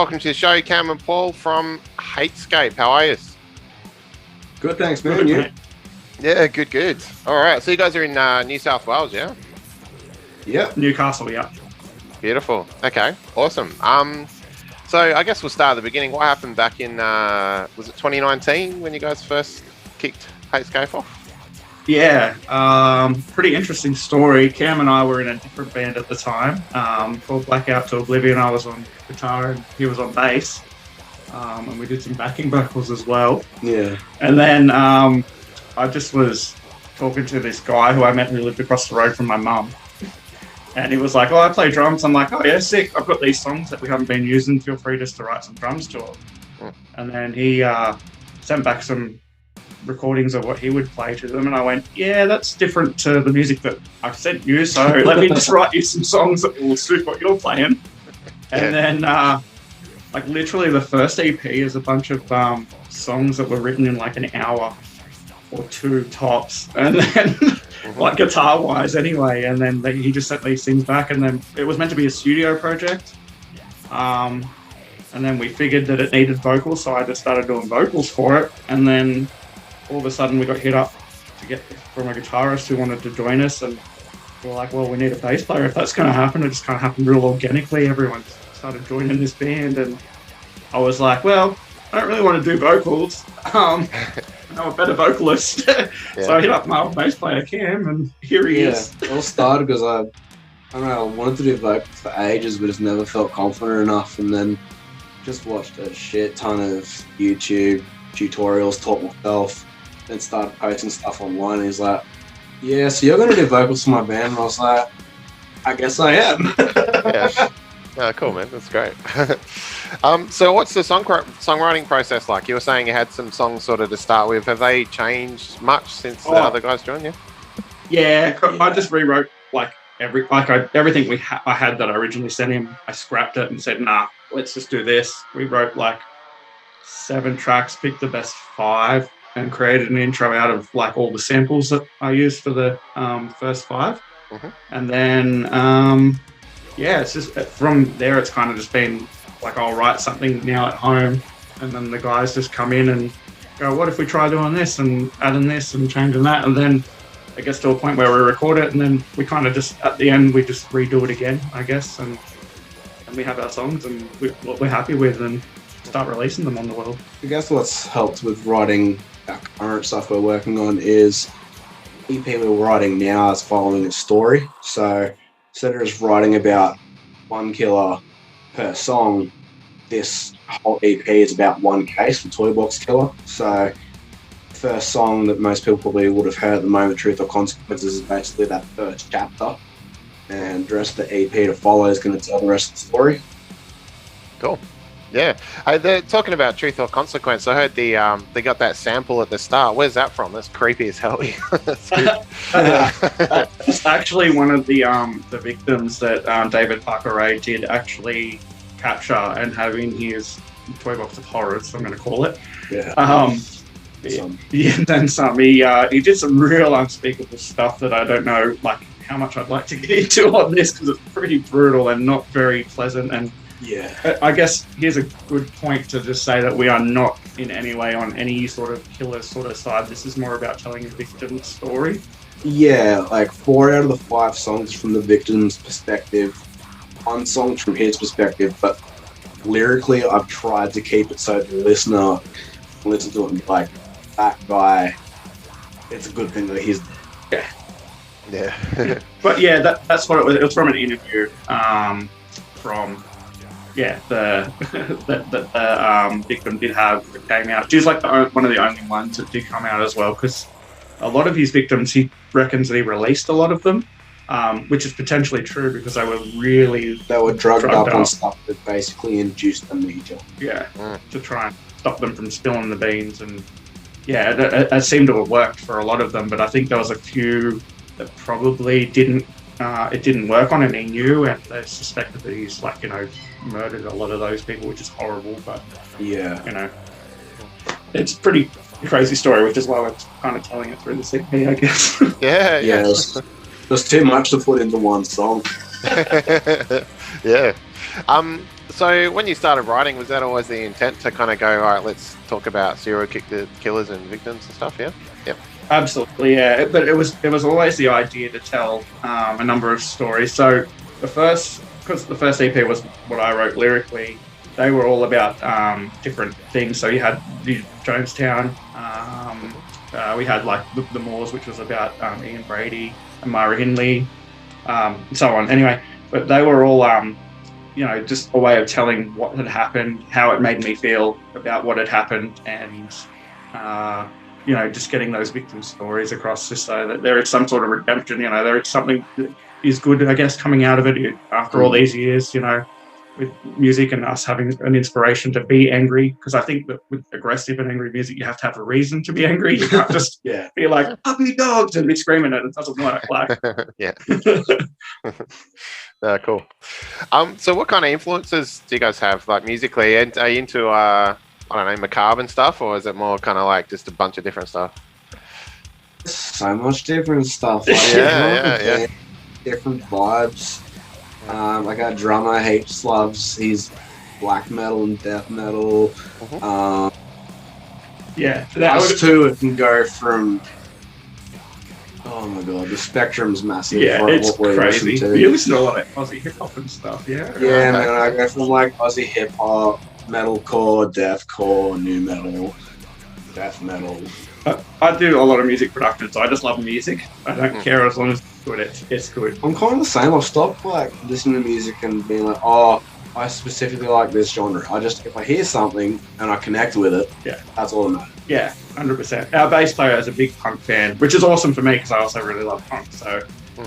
welcome to the show, Cam and Paul from Hatescape. How are you? Good, thanks, man. You? Yeah, good. All right, so you guys are in New South Wales, yeah? Yep. Newcastle, yeah. Beautiful. Okay, awesome. So I guess we'll start at the beginning. What happened back in, was it 2019 when you guys first kicked Hatescape off? Yeah, pretty interesting story. Cam and I were in a different band at the time, called Blackout to Oblivion. I was on guitar and he was on bass, and we did some backing vocals as well. Yeah. And then I just was talking to this guy who I met who lived across the road from my mum. And he was like, I play drums. I'm like, oh yeah, sick. I've got these songs that we haven't been using. Feel free just to write some drums to them. And then he sent back some recordings of what he would play to them. And I went, yeah, that's different to the music that I've sent you. So let me just write you some songs that will suit what you're playing. And then like literally the first EP is a bunch of songs that were written in like an hour or two tops. And then like guitar wise anyway, and then he just sent these things back, and then it was meant to be a studio project, and then we figured that it needed vocals, so I just started doing vocals for it, and then all of a sudden we got hit up to get from a guitarist who wanted to join us, and we're like, well, we need a bass player if that's going to happen. It just kind of happened real organically. Everyone started joining this band, and I was like, well, I don't really want to do vocals. I'm a better vocalist. So I hit up my old bass player, Cam, and here he is. It all started because I don't know, I wanted to do vocals for ages, but just never felt confident enough. And then just watched a shit ton of YouTube tutorials, taught myself, then started posting stuff online. And he's like, yeah, so you're going to do vocals for my band? And I was like, I guess I am. Oh, cool, man. That's great. So what's the songwriting process like? You were saying you had some songs sort of to start with. Have they changed much since the other guys joined you? Yeah, I just rewrote like everything I had that I originally sent him. I scrapped it and said, nah, let's just do this. We wrote like 7 tracks, picked the best 5, and created an intro out of like all the samples that I used for the first 5. And then it's just from there it's kind of just been like, I'll write something now at home, and then the guys just come in and go, what if we try doing this and adding this and changing that? And then it gets to a point where we record it, and then we kind of just, at the end, we just redo it again, I guess, and we have our songs and what we're happy with, and start releasing them on the world. I guess what's helped with writing our current stuff we're working on is EP we're writing now is following a story. So instead of just writing about one killer per song, this whole EP is about one case for Toy Box Killer. So the first song that most people probably would have heard at the moment, Truth or Consequences, is basically that first chapter, and the rest of the EP to follow is going to tell the rest of the story. Cool. Yeah. They're talking about Truth or Consequence. I heard they got that sample at the start. Where's that from? That's creepy as hell. That's actually one of the victims that David Parker Ray did actually capture and have in his toy box of horrors, so I'm going to call it. And then some. He did some real unspeakable stuff that I don't know like how much I'd like to get into on this, because it's pretty brutal and not very pleasant. And I guess here's a good point to just say that we are not in any way on any sort of killer sort of side. This is more about telling a victim's story. Yeah, like 4 out of the 5 songs from the victim's perspective, 1 song from his perspective, but lyrically I've tried to keep it so the listener can listen to it and be like, that guy, it's a good thing that he's there. Yeah. But yeah, that's what it was. It was from an interview from the victim did have, it came out. She was like one of the only ones that did come out as well, because a lot of his victims, he reckons that he released a lot of them, which is potentially true, because they were drugged up on stuff that basically induced amnesia. To try and stop them from spilling the beans. And it seemed to have worked for a lot of them, but I think there was a few that probably didn't work on, and he knew, and they suspected that he's murdered a lot of those people, which is horrible. But it's a pretty crazy story, which is why we're kind of telling it through the EP, I guess. There's too much to put into one song. Yeah. So when you started writing, was that always the intent to kind of go, all right, let's talk about serial killers and victims and stuff? Yeah. Yep. Absolutely, yeah. But it was always the idea to tell a number of stories. So because the first EP was what I wrote lyrically, they were all about different things. So you had the Jonestown, we had like the Moors, which was about Ian Brady and Myra Hindley, and so on. Anyway, but they were all just a way of telling what had happened, how it made me feel about what had happened, and just getting those victim stories across, just so that there is some sort of redemption. There is something that is good, I guess, coming out of it after all these years. With music and us having an inspiration to be angry, because I think that with aggressive and angry music, you have to have a reason to be angry. You can't just be like puppy dogs and be screaming it. It doesn't work. Like, yeah. Cool. So what kind of influences do you guys have, like musically? And are you into I don't know, macabre and stuff, or is it more kind of like just a bunch of different stuff? So much different stuff. Like, yeah. Different vibes. Like our drummer loves his black metal and death metal. Us two, it can go from. Oh my god, the spectrum's massive. Yeah, it's crazy. You listen to a lot of Aussie hip hop and stuff. Yeah, man. I go from like Aussie hip hop, metalcore, deathcore, new metal, death metal. I do a lot of music production, so I just love music. I don't care as long as it's good. It's good. I'm kind of the same. I've stopped like listening to music and being like, oh, I specifically like this genre. If I hear something and I connect with it, that's all that matters. Yeah, 100%. Our bass player is a big punk fan, which is awesome for me because I also really love punk. So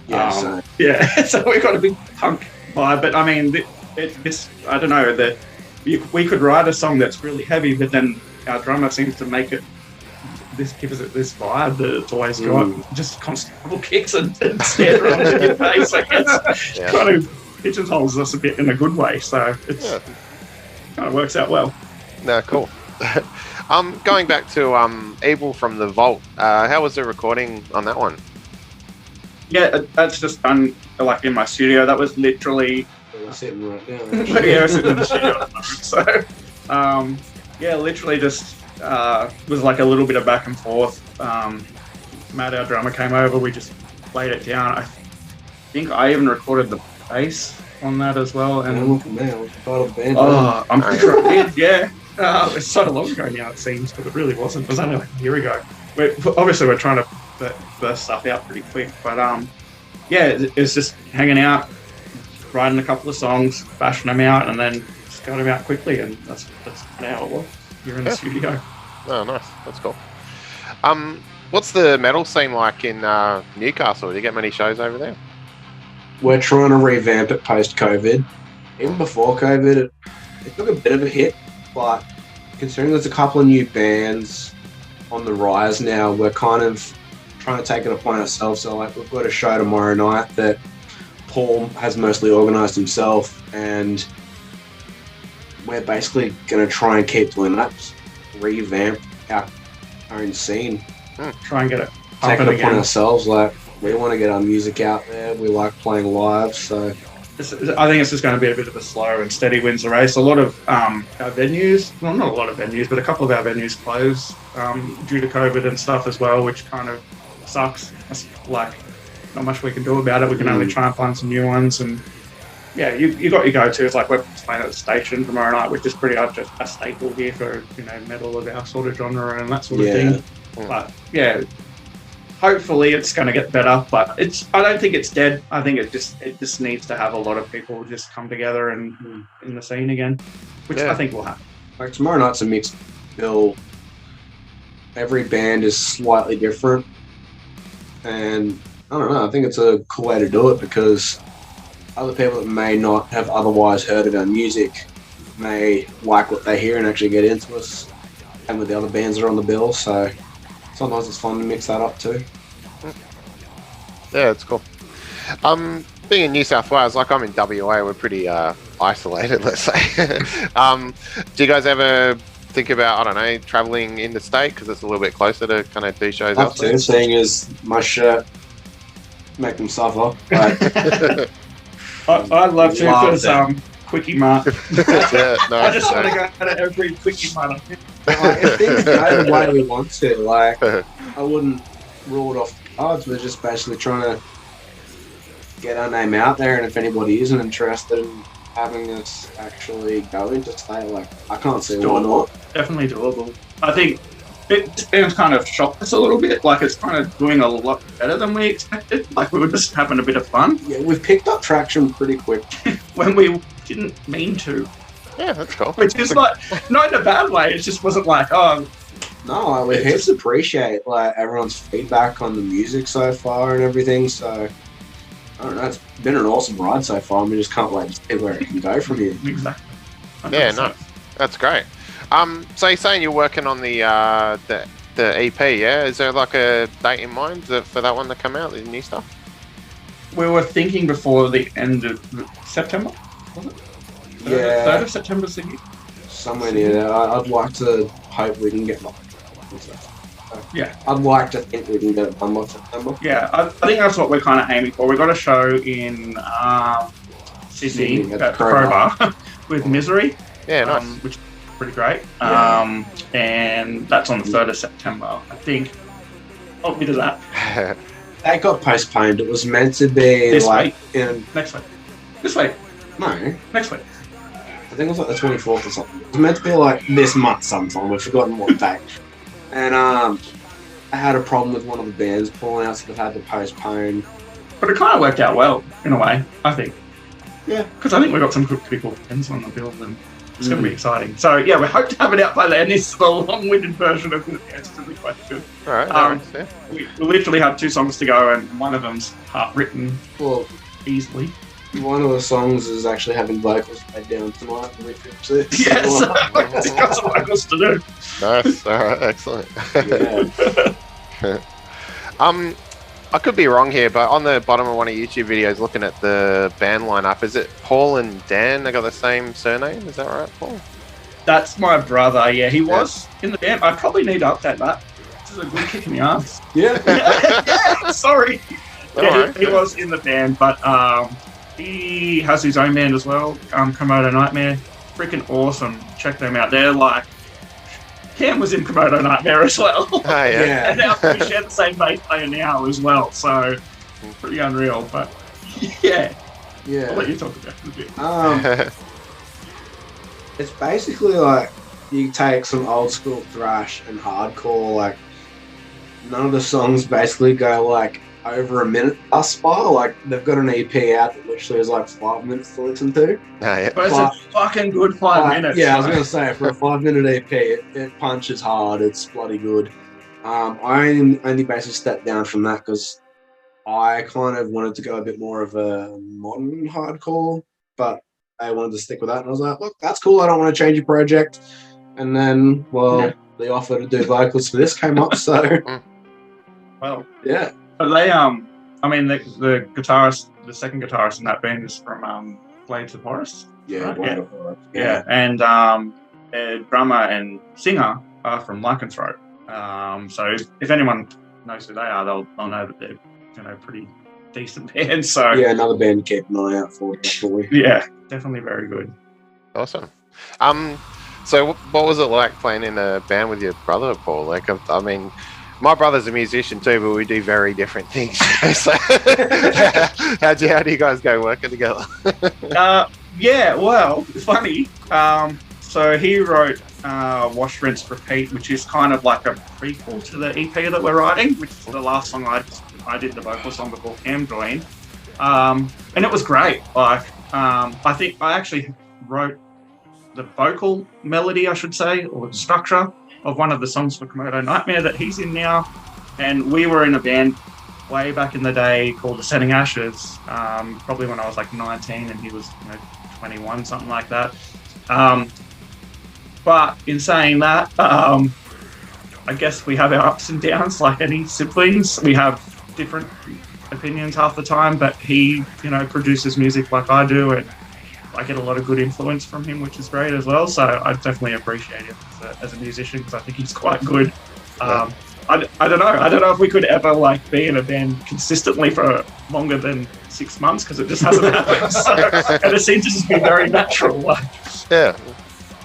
so we've got a big punk vibe. But I mean, I don't know that we could write a song that's really heavy, but then our drummer seems to make it. This gives it this vibe that it's always got just constant double kicks and snare drums in your face. Like it's kind of pigeonholes us a bit in a good way. So it's kind of works out well. No, cool. Going back to Evil from the Vault, how was the recording on that one? Yeah, that's just done like in my studio. That was literally sitting right now. we're sitting in the studio at the moment. So literally just was like a little bit of back and forth. Matt, our drummer, came over. We just played it down. I think I even recorded the bass on that as well. And I'm pretty sure I did. Yeah. It's so long ago now, it seems, but it really wasn't. It was only like a year ago. We're trying to burst stuff out pretty quick, but it's just hanging out, writing a couple of songs, bashing them out, and then just got them out quickly, and that's how it was. You're in the studio. Oh, nice. That's cool. What's the metal scene like in Newcastle? Do you get many shows over there? We're trying to revamp it post-COVID. Even before COVID, it took a bit of a hit, but considering there's a couple of new bands on the rise now, we're kind of trying to take it upon ourselves. So like we've got a show tomorrow night that Paul has mostly organised himself, and we're basically going to try and keep doing that, revamp our own scene. Try and get it take it upon ourselves. Like we want to get our music out there. We like playing live, so I think it's just going to be a bit of a slow and steady wins the race. A lot of our venues, well, not a lot of venues, but a couple of our venues closed due to COVID and stuff as well, which kind of sucks. It's like not much we can do about it. We can only try and find some new ones. And yeah, you got your go-tos. Like we're playing at the Station tomorrow night, which is pretty much a staple here for metal of our sort of genre and that sort of thing. But yeah, hopefully it's going to get better. But I don't think it's dead. I think it just needs to have a lot of people just come together and in the scene again, which I think will happen. Like tomorrow night's a mixed bill. Every band is slightly different, and I don't know. I think it's a cool way to do it because other people that may not have otherwise heard of our music may like what they hear and actually get into us, and with the other bands that are on the bill. So sometimes it's fun to mix that up too. Yeah, it's cool. Being in New South Wales, like I'm in WA, we're pretty isolated, let's say. Do you guys ever think about, I don't know, travelling in the state because it's a little bit closer to kind of do shows elsewhere? Seeing as my shirt make them suffer. Like, I'd love to because quickie mart. Yeah, no, I just want to go to every quickie mart. Like, if things go the way we want to, like, I wouldn't rule it off the cards. We're just basically trying to get our name out there, and if anybody isn't interested in having us actually go into state, like, I can't see why not. Definitely doable. I think this band's kind of shocked us a little bit. Like, it's kind of doing a lot better than we expected. Like, we were just having a bit of fun. Yeah, we've picked up traction pretty quick. When we didn't mean to. Yeah, that's cool. Which is like, not in a bad way, it just wasn't like, oh. No, like, we heaps appreciate, like, everyone's feedback on the music so far and everything, so I don't know, it's been an awesome ride so far, and we just can't wait to see where it can go from here. Exactly. 100%. Yeah, no, that's great. So you're saying you're working on the EP, yeah? Is there like a date in mind for that one to come out, the new stuff? We were thinking before the end of September, was it? Yeah. 3rd of September's the year? Somewhere near there. I'd like to hope we can get Yeah. I'd like to think we can get it done by September. Yeah, I think that's what we're kind of aiming for. We've got a show in Sydney at Crowbar with Misery. Yeah, nice. Which is pretty great. Yeah. And that's on the 3rd of September, I think. Oh, we did that. That got postponed. It was meant to be This like Next week. This week. No. Next week. I think it was like the 24th or something. It was meant to be like this month sometime. We've forgotten what date. And I had a problem with one of the bands pulling out, so they've had to postpone. But it kind of worked out well, in a way, I think. Yeah. Because I think we've got some pretty cool bands on the bill, and it's going to be exciting. So, yeah, we hope to have it out by then. This is the long-winded version of the answer to the question. All right. Yeah. We literally have 2 songs to go, and one of them's half-written easily. One of the songs is actually having vocals laid down tonight, and we fix it. Yes, we've got some vocals to do. Nice. All right. Excellent. Yeah. I could be wrong here, but on the bottom of one of YouTube videos, looking at the band lineup, is it Paul and Dan? They got the same surname. Is that right, Paul? That's my brother. Yeah, he was in the band. I probably need to update that. This is a good kick in the ass. Yeah. Yeah, sorry. Right. He was in the band, but he has his own band as well. Komodo Nightmare, freaking awesome. Check them out. They're like, Cam was in Komodo Nightmare as well. Oh, yeah. And now we share the same bass player now as well. So pretty unreal. But yeah, I'll let you talk about it a bit. It's basically like you take some old school thrash and hardcore. Like, none of the songs basically go like over a minute thus far. Like, they've got an EP out that literally is like 5 minutes to listen to. But it's a fucking good 5 minutes. Yeah, I was gonna say, for a 5-minute EP, it punches hard. It's bloody good. I only basically stepped down from that because I kind of wanted to go a bit more of a modern hardcore, but I wanted to stick with that, and I was like, look, that's cool. I don't want to change your project. And then, the offer to do vocals for this came up, so well, yeah. But they, I mean, the guitarist, the second guitarist in that band is from Blades of Horus. Yeah, right? Yeah. And the drummer and singer are from Lycanthrope. So if anyone knows who they are, they'll know that they're pretty decent band. So yeah, another band to keep an eye out for. Yeah, definitely very good. Awesome. So what was it like playing in a band with your brother, Paul? Like, I mean, my brother's a musician too, but we do very different things. So how do you guys go working together? Yeah, well, funny. So he wrote Wash, Rinse, Repeat, which is kind of like a prequel to the EP that we're writing, which is the last song I did the vocal song before Cam joined. And it was great. Like, I think I actually wrote the vocal melody, I should say, or the structure of one of the songs for Komodo Nightmare that he's in now. And we were in a band way back in the day called Ascending Ashes, probably when I was like 19 and he was 21, something like that. But in saying that, I guess we have our ups and downs like any siblings. We have different opinions half the time, but he, produces music like I do, and I get a lot of good influence from him, which is great as well. So I definitely appreciate him as a musician because I think he's quite good. I I don't know. I don't know if we could ever like be in a band consistently for longer than 6 months because it just hasn't happened. So, and it seems to just be very natural. Like, Yeah.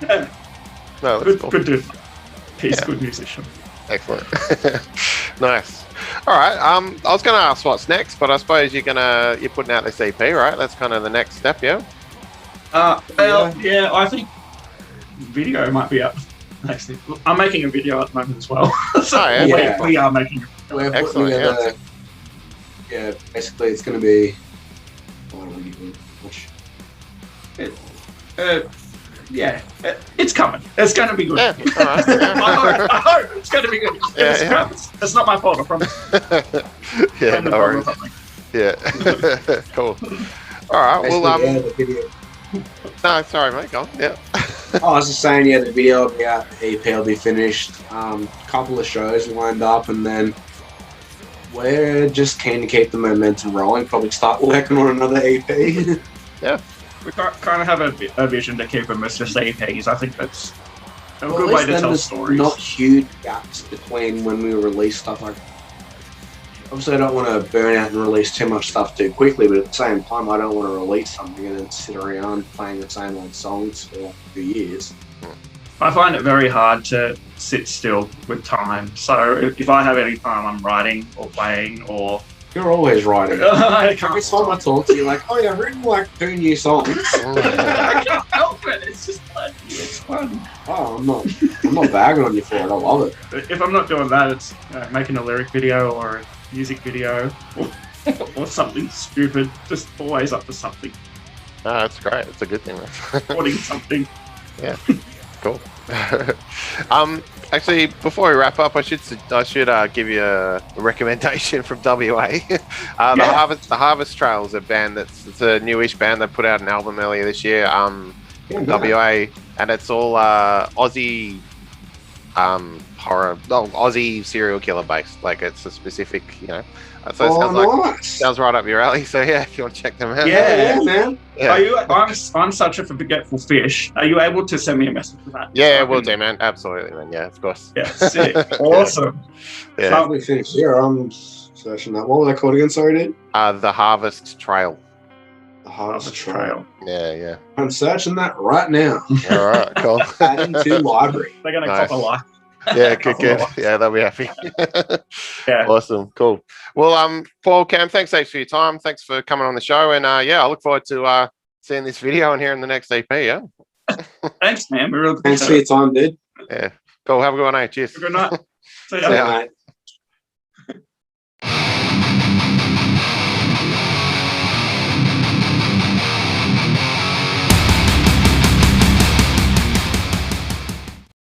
yeah. No, that's Good, cool. good dude. He's Yeah. a good musician. Excellent. Nice. All right. I was going to ask what's next, but I suppose you're putting out this EP, right? That's kind of the next step, yeah. Well, yeah, I think video might be up next thing. I'm making a video at the moment as well. So Oh, yeah. we are making. We're putting Excellent, together. Yeah, basically, it's going to be. What are we doing? Yeah, it's coming. It's going to be good. Yeah. All right. Yeah. I hope it's going to be good. It's not my fault, I promise. Yeah. I'm the No problem worries. with something. Yeah. Cool. All right. Basically, Well, yeah, the video. no, sorry, mate. Go on. Yeah. I was just saying, yeah, the video will be out, the EP will be finished. Couple of shows lined up, and then we're just keen to keep the momentum rolling. Probably start working on another EP. We kind of have a vision to keep them as just EPs. I think that's a Well, good at way least to then tell there's stories. not huge gaps between when we release stuff. Like, obviously, I don't want to burn out and release too much stuff too quickly, but at the same time, I don't want to release something and then sit around playing the same old songs for a few years. I find it very hard to sit still with time. So if I have any time, I'm writing or playing or You're always writing. I Every can't time I talk to you, like, oh yeah, I've written like 2 new songs. I can't help it. It's just fun. It's fun. Oh, I'm not bagging on you for it. I love it. If I'm not doing that, it's making a lyric video or a music video or something stupid. Just always up to something, No, that's great. It's a good thing. recording something. Cool. Actually, before we wrap up, I should give you a recommendation from WA. The Harvest Trail is a band it's a newish band that put out an album earlier this year. WA, and it's all Aussie horror, Aussie serial killer based. Like it's a specific, So it sounds right up your alley. So yeah, if you want to check them out. Yeah, man. Yeah. I'm such a forgetful fish. Are you able to send me a message for that? Yeah, So I will can- do, man. Absolutely, man. Yeah, of course. Yeah, sick. Awesome. Yeah. Can't we finish here? I'm searching that. What was that called again? Sorry, dude. The Harvest Trail. The Harvest Harvest Trail. Trail. Yeah. I'm searching that right now. All right, cool. Adding to library. They're gonna Nice. cop a like. Yeah, good. Yeah, they'll be happy. Yeah. Awesome, cool. Well, Paul, Cam, thanks for your time. Thanks for coming on the show, and I look forward to seeing this video and hearing the next EP. Yeah, Thanks, man. We really Thanks for your time, dude. yeah, cool. Have a good one, mate. Cheers. Good night. See ya. Yeah. Mate.